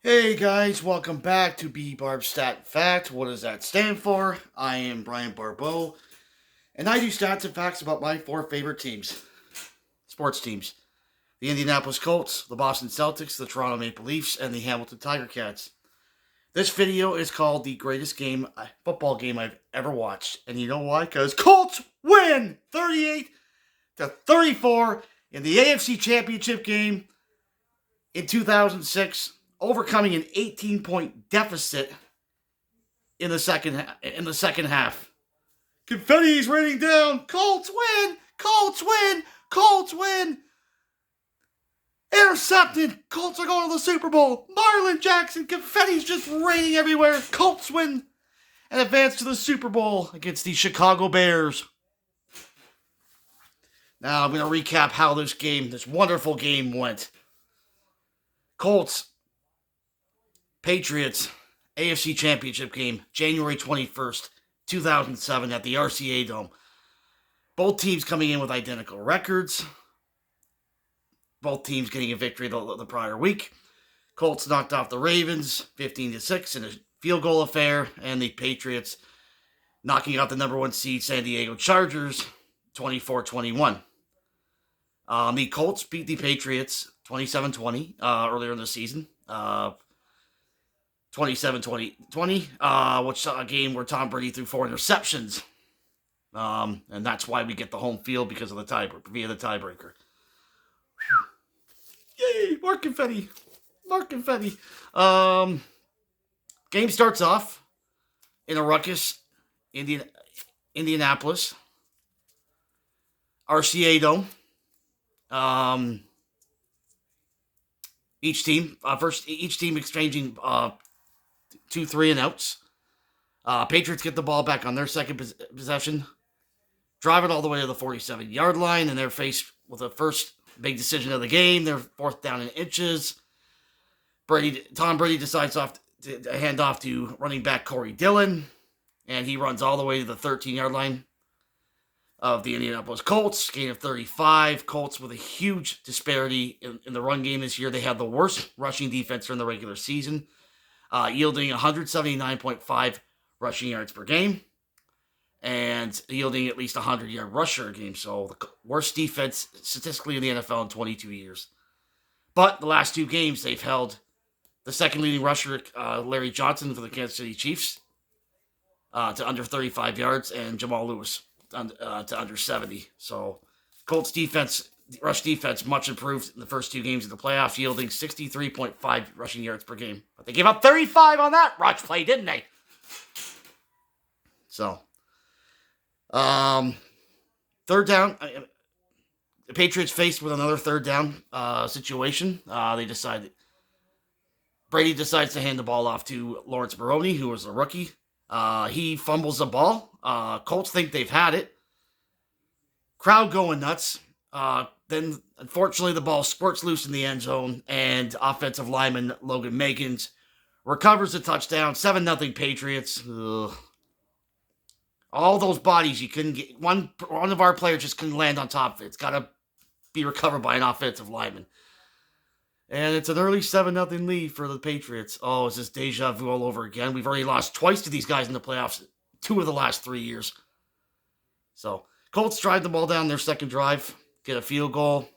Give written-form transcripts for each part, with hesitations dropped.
Hey guys, welcome back to BBarbstat&fact. What does that stand for? I am Brian Barbeau, and I do stats and facts about my four favorite teams, sports teams: the Indianapolis Colts, the Boston Celtics, the Toronto Maple Leafs, and the Hamilton Tiger Cats. This video is called the greatest football game I've ever watched, and you know why? Because Colts win 38-34 in the AFC Championship game in 2006, overcoming an 18-point deficit in the second half. Confetti's raining down. Colts win. Colts win. Colts win. Intercepted. Colts are going to the Super Bowl. Marlon Jackson. Confetti's just raining everywhere. Colts win and advance to the Super Bowl against the Chicago Bears. Now I'm going to recap how this wonderful game went. Colts, Patriots, AFC Championship game, January 21st, 2007 at the RCA Dome. Both teams coming in with identical records. Both teams getting a victory the prior week. Colts knocked off the Ravens 15-6 in a field goal affair, and the Patriots knocking out the number one seed San Diego Chargers 24-21. The Colts beat the Patriots 27-20 earlier in the season. 27-20, which a game where Tom Brady threw 4 interceptions. And that's why we get the home field because of the tiebreaker. Yay, more confetti. More confetti. Game starts off in a ruckus, Indianapolis. RCA Dome. Each team exchanging 2 3-and-outs. Patriots get the ball back on their second possession, drive it all the way to the 47-yard line, and they're faced with the first big decision of the game. They're 4th down in inches. Tom Brady decides to hand off to running back Corey Dillon, and he runs all the way to the 13-yard line of the Indianapolis Colts, gain of 35. Colts with a huge disparity in the run game this year. They had the worst rushing defense during the regular season, yielding 179.5 rushing yards per game and yielding at least a 100-yard rusher a game. So the worst defense statistically in the NFL in 22 years. But the last 2 games, they've held the second leading rusher, Larry Johnson for the Kansas City Chiefs, to under 35 yards, and Jamal Lewis to under 70. So Colts defense, rush defense, much improved in the first 2 games of the playoffs, yielding 63.5 rushing yards per game. But they gave up 35 on that rush play, didn't they? So, third down. The Patriots faced with another third down situation. Brady decides to hand the ball off to Lawrence Maroney, who was a rookie. He fumbles the ball. Colts think they've had it. Crowd going nuts. Then, unfortunately, the ball squirts loose in the end zone, and offensive lineman Logan Meggins recovers a touchdown. 7-0 Patriots. Ugh. All those bodies, you couldn't get. One of our players just couldn't land on top of it. It's got to be recovered by an offensive lineman. And it's an early 7-0 lead for the Patriots. Oh, is this deja vu all over again? We've already lost twice to these guys in the playoffs 2 of the last 3 years. So, Colts drive the ball down their second drive, get a field goal.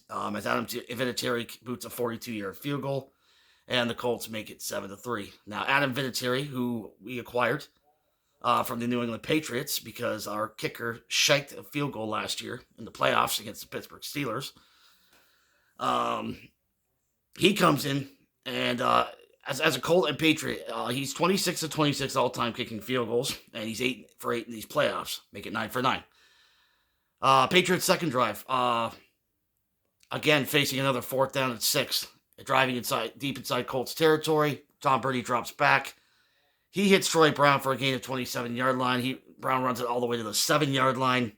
As Adam Vinatieri boots a 42-yard field goal, and the Colts make it 7-3. Now, Adam Vinatieri, who we acquired from the New England Patriots because our kicker shanked a field goal last year in the playoffs against the Pittsburgh Steelers. He comes in, and as a Colt and Patriot, he's 26-26 all-time kicking field goals, and he's 8 for 8 in these playoffs, make it 9 for 9. Patriots' second drive, again facing another 4th down and 6, driving deep inside Colts territory. Tom Brady drops back. He hits Troy Brown for a gain of 27-yard line. Brown runs it all the way to the 7-yard line.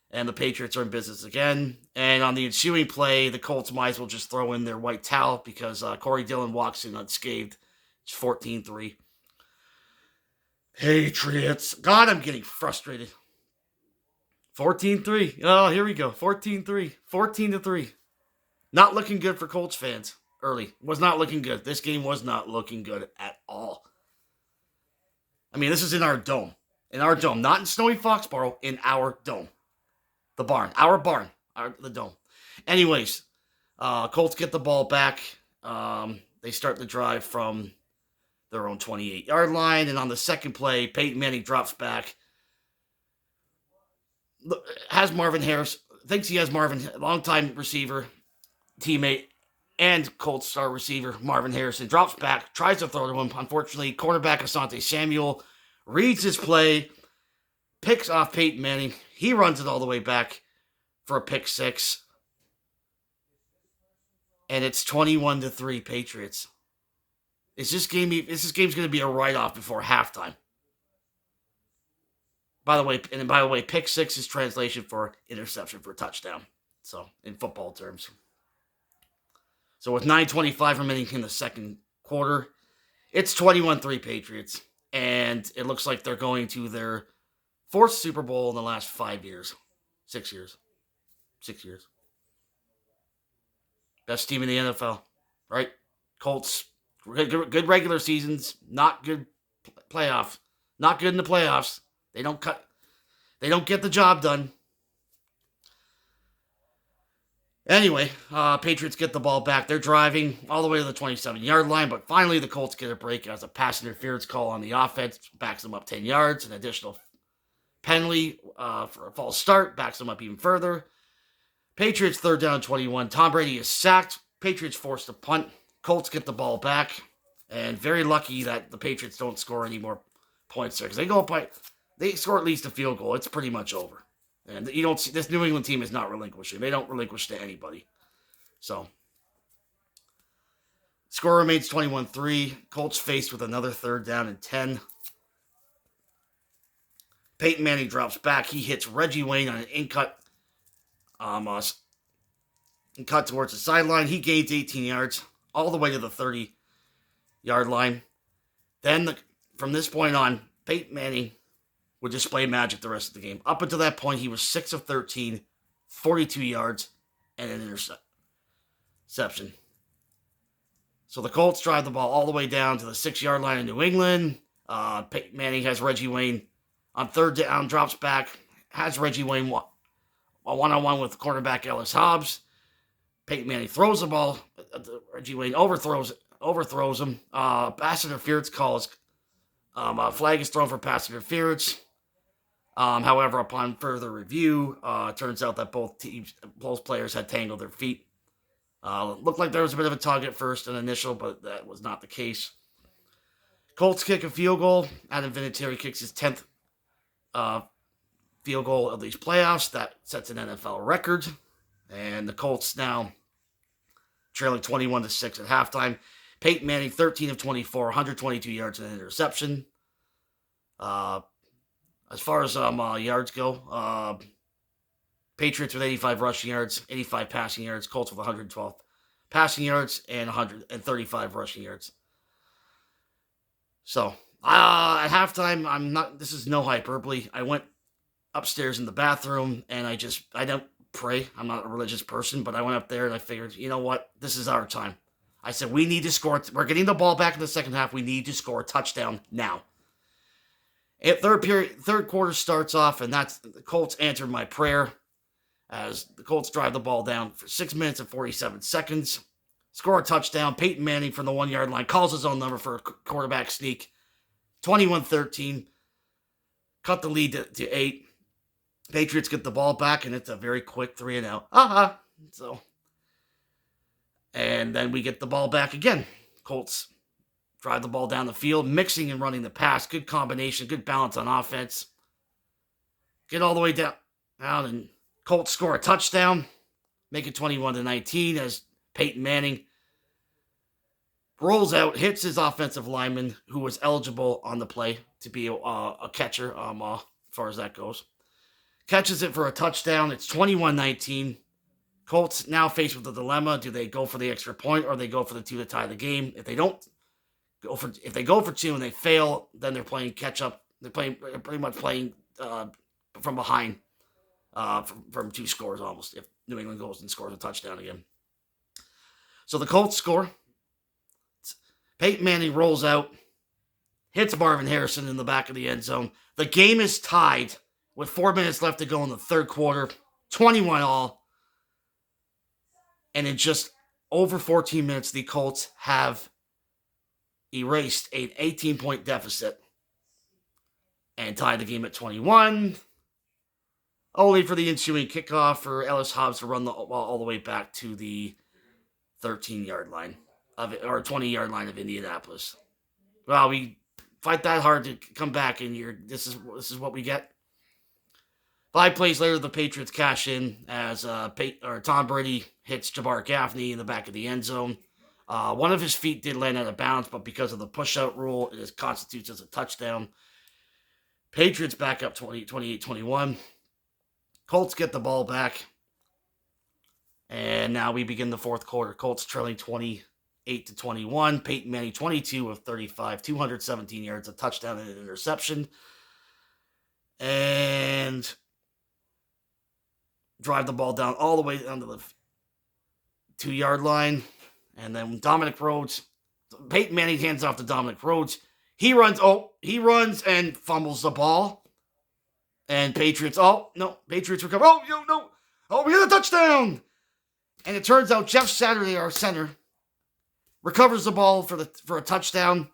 And the Patriots are in business again. And on the ensuing play, the Colts might as well just throw in their white towel because Corey Dillon walks in unscathed. It's 14-3. Patriots. God, I'm getting frustrated. 14-3. Oh, here we go. 14-3. 14-3. Not looking good for Colts fans early. Was not looking good. This game was not looking good at all. I mean, this is in our dome. In our dome. Not in snowy Foxborough. In our dome. The barn. Our barn. The dome. Anyways, Colts get the ball back. They start the drive from their own 28-yard line. And on the second play, Peyton Manning drops back. Has Marvin Harris. Thinks he has Marvin, longtime receiver, teammate, and Colts star receiver Marvin Harrison. Drops back, tries to throw to him. Unfortunately, cornerback Asante Samuel reads his play, picks off Peyton Manning. He runs it all the way back for a pick six. And it's 21-3 Patriots. This game's going to be a write-off before halftime. By the way, pick six is translation for interception for touchdown. So, in football terms. So, with 9:25 remaining in the second quarter, it's 21-3 Patriots. And it looks like they're going to their fourth Super Bowl in the last 5 years. 6 years. 6 years. Best team in the NFL, right? Colts, good regular seasons, not good playoffs. Not good in the playoffs. They don't get the job done. Anyway, Patriots get the ball back. They're driving all the way to the 27-yard line, but finally the Colts get a break as a pass interference call on the offense backs them up 10 yards. An additional penalty for a false start backs them up even further. Patriots 3rd down 21. Tom Brady is sacked. Patriots forced a punt. Colts get the ball back, and very lucky that the Patriots don't score any more points there because they score at least a field goal. It's pretty much over. And you don't see this New England team is not relinquishing. They don't relinquish to anybody. So, score remains 21-3. Colts faced with another 3rd down and 10. Peyton Manning drops back. He hits Reggie Wayne on an in-cut. Cut towards the sideline. He gains 18 yards all the way to the 30-yard line. Then, from this point on, Peyton Manning would display magic the rest of the game. Up until that point, he was 6 of 13, 42 yards, and an interception. So the Colts drive the ball all the way down to the 6-yard line in New England. Peyton Manning has Reggie Wayne on 3rd down, drops back, has Reggie Wayne a one-on-one with cornerback Ellis Hobbs. Peyton Manning throws the ball. Reggie Wayne overthrows him. Pass interference calls. A flag is thrown for pass interference. However, upon further review, it turns out that both players had tangled their feet. Looked like there was a bit of a tug at first, an initial, but that was not the case. Colts kick a field goal. Adam Vinatieri kicks his 10th field goal of these playoffs. That sets an NFL record. And the Colts now trailing 21-6 at halftime. Peyton Manning, 13 of 24, 122 yards and an interception. As far as yards go, Patriots with 85 rushing yards, 85 passing yards. Colts with 112 passing yards and 135 rushing yards. So, at halftime, this is no hyperbole. I went upstairs in the bathroom and I don't pray. I'm not a religious person, but I went up there and I figured, you know what? This is our time. I said, we need to score. We're getting the ball back in the second half. We need to score a touchdown now. Third quarter starts off, and the Colts answered my prayer as the Colts drive the ball down for 6 minutes and 47 seconds. Score a touchdown. Peyton Manning from the 1-yard line calls his own number for a quarterback sneak. 21-13. Cut the lead to 8. Patriots get the ball back, and it's a very quick 3-and-out. So, and then we get the ball back again. Colts drive the ball down the field, mixing and running the pass. Good combination, good balance on offense. Get all the way down, and Colts score a touchdown. Make it 21-19 as Peyton Manning rolls out, hits his offensive lineman, who was eligible on the play to be a catcher, as far as that goes. Catches it for a touchdown. It's 21-19. Colts now faced with a dilemma. Do they go for the extra point or they go for the 2 to tie the game? If they go for 2 and they fail, then they're playing catch up. They're pretty much playing from behind from 2 scores almost. If New England goes and scores a touchdown again. So the Colts score. Peyton Manning rolls out, hits Marvin Harrison in the back of the end zone. The game is tied with 4 minutes left to go in the third quarter, 21 all. And in just over 14 minutes, the Colts have erased an 18-point deficit and tied the game at 21, only for the ensuing kickoff for Ellis Hobbs to run the ball all the way back to the 13-yard line or 20-yard line of Indianapolis. Well, we fight that hard to come back, and this is what we get. 5 plays later, the Patriots cash in as Tom Brady hits Jabbar Gaffney in the back of the end zone. One of his feet did land out of bounds, but because of the push-out rule, it constitutes as a touchdown. Patriots back up 28-21. Colts get the ball back. And now we begin the fourth quarter. Colts trailing 28-21. Peyton Manning 22 of 35, 217 yards, a touchdown and an interception. And drive the ball down all the way down to the 2-yard line. And then Dominic Rhodes, Peyton Manning hands off to Dominic Rhodes. He runs and fumbles the ball. And Patriots recover. We got a touchdown. And it turns out Jeff Saturday, our center, recovers the ball for a touchdown.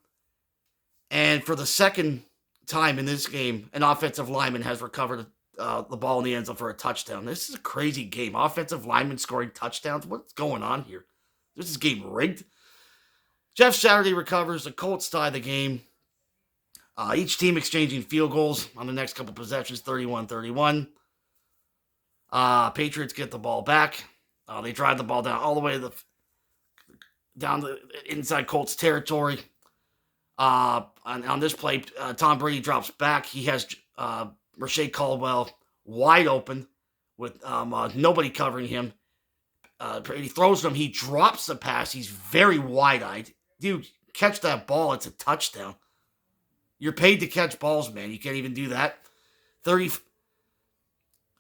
And for the second time in this game, an offensive lineman has recovered the ball in the end zone for a touchdown. This is a crazy game. Offensive linemen scoring touchdowns. What's going on here? This is game rigged. Jeff Saturday recovers. The Colts tie the game. Each team exchanging field goals on the next couple possessions, 31-31. Patriots get the ball back. They drive the ball down all the way down the inside Colts territory. On this play, Tom Brady drops back. He has Rashae Caldwell wide open with nobody covering him. Brady throws him. He drops the pass. He's very wide-eyed. Dude, catch that ball. It's a touchdown. You're paid to catch balls, man. You can't even do that.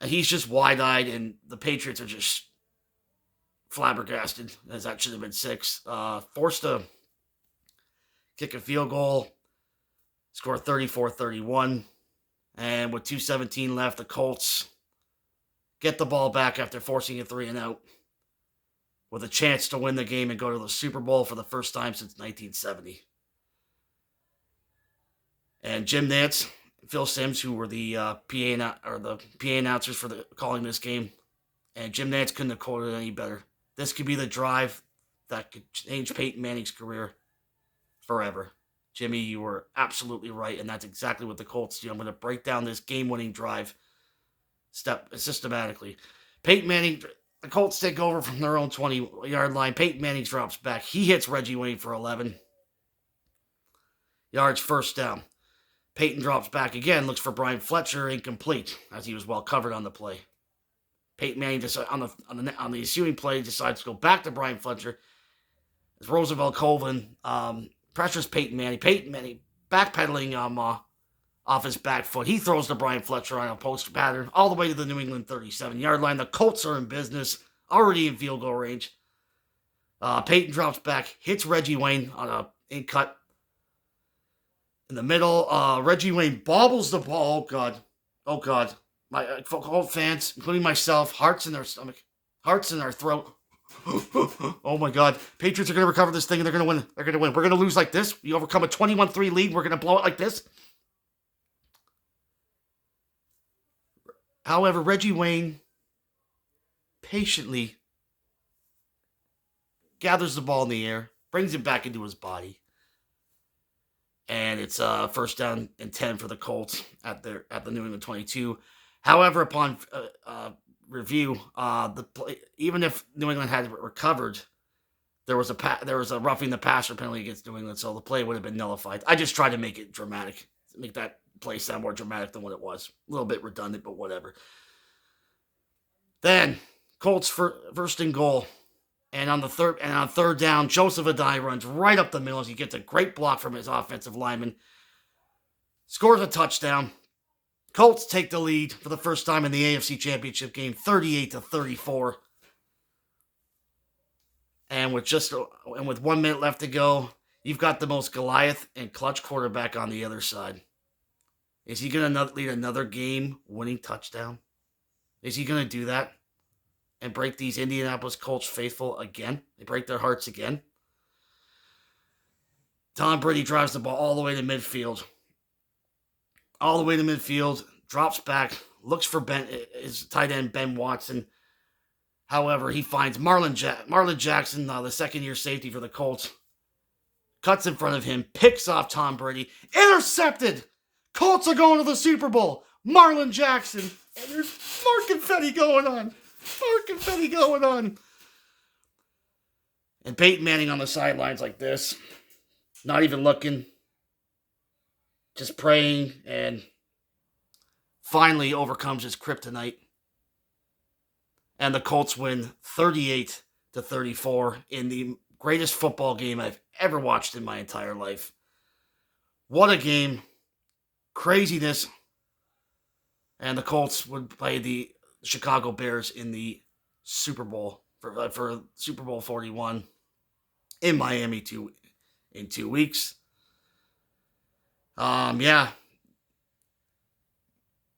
He's just wide-eyed, and the Patriots are just flabbergasted, as that should have been 6. Forced to kick a field goal, score 34-31. And with 2:17 left, the Colts get the ball back after forcing a 3-and-out with a chance to win the game and go to the Super Bowl for the first time since 1970. And Jim Nantz, Phil Simms, who were the PA announcers for calling this game, and Jim Nantz couldn't have called it any better. This could be the drive that could change Peyton Manning's career forever. Jimmy, you were absolutely right, and that's exactly what the Colts do. I'm going to break down this game-winning drive systematically. Peyton Manning, the Colts take over from their own 20-yard line. Peyton Manning drops back. He hits Reggie Wayne for 11 yards, first down. Peyton drops back again, looks for Brian Fletcher, incomplete, as he was well covered on the play. Peyton Manning on the ensuing play decides to go back to Brian Fletcher as Roosevelt Colvin pressures Peyton Manning. Peyton Manning backpedaling off his back foot. He throws to Brian Fletcher on a post pattern all the way to the New England 37-yard line. The Colts are in business, already in field goal range. Peyton drops back, hits Reggie Wayne on a in cut in the middle. Reggie Wayne bobbles the ball. Oh God. My Colts fans, including myself, hearts in their stomach, hearts in their throat. Oh my God. Patriots are going to recover this thing and they're going to win. They're going to win. We're going to lose like this. We overcome a 21-3 lead. We're going to blow it like this. However, Reggie Wayne patiently gathers the ball in the air, brings it back into his body. And it's first down and 10 for the Colts at the New England 22. However, upon review, even if New England had recovered, there was a roughing the passer penalty against New England, so the play would have been nullified. I just tried to make it dramatic, make that play sound more dramatic than what it was. A little bit redundant, but whatever. Then Colts first and goal, and on third down, Joseph Adai runs right up the middle as he gets a great block from his offensive lineman, scores a touchdown. Colts take the lead for the first time in the AFC Championship game, 38-34. And with 1 minute left to go, you've got the most Goliath and clutch quarterback on the other side. Is he going to lead another game-winning touchdown? Is he going to do that and break these Indianapolis Colts faithful again? They break their hearts again. Tom Brady drives the ball all the way to midfield. Drops back, looks for his tight end, Ben Watson. However, he finds Marlon Jackson, the second-year safety for the Colts. Cuts in front of him, picks off Tom Brady. Intercepted! Colts are going to the Super Bowl. Marlon Jackson. And there's more confetti going on. And Peyton Manning on the sidelines like this. Not even looking. Just praying, and finally overcomes his kryptonite. And the Colts win 38-34 in the greatest football game I've ever watched in my entire life. What a game. Craziness. And the Colts would play the Chicago Bears in the Super Bowl for Super Bowl 41 in Miami in 2 weeks.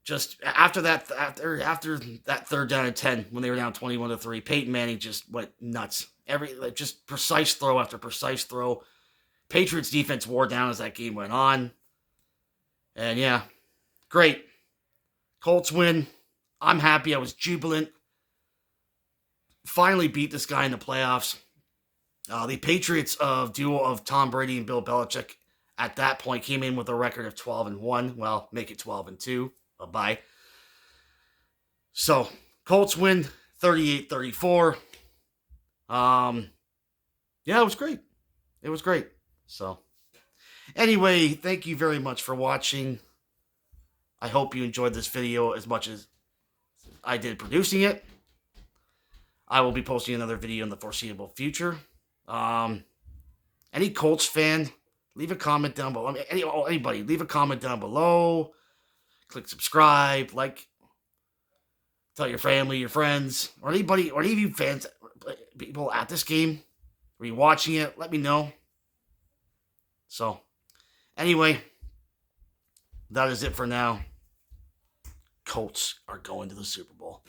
Just after that third down and 10, when they were down 21-3, Peyton Manning just went nuts. Just precise throw after precise throw. Patriots defense wore down as that game went on. And yeah, great. Colts win. I'm happy. I was jubilant. Finally beat this guy in the playoffs. The Patriots duo of Tom Brady and Bill Belichick at that point came in with a record of 12-1. Well, make it 12-2. Bye. So, Colts win 38-34. Yeah, it was great. So, anyway, thank you very much for watching. I hope you enjoyed this video as much as I did producing it. I will be posting another video in the foreseeable future. Any Colts fan, leave a comment down below. Anybody, leave a comment down below. Click subscribe, like, tell your family, your friends, or anybody, or any of you fans, people at this game, are you watching it? Let me know. So, anyway, that is it for now. Colts are going to the Super Bowl.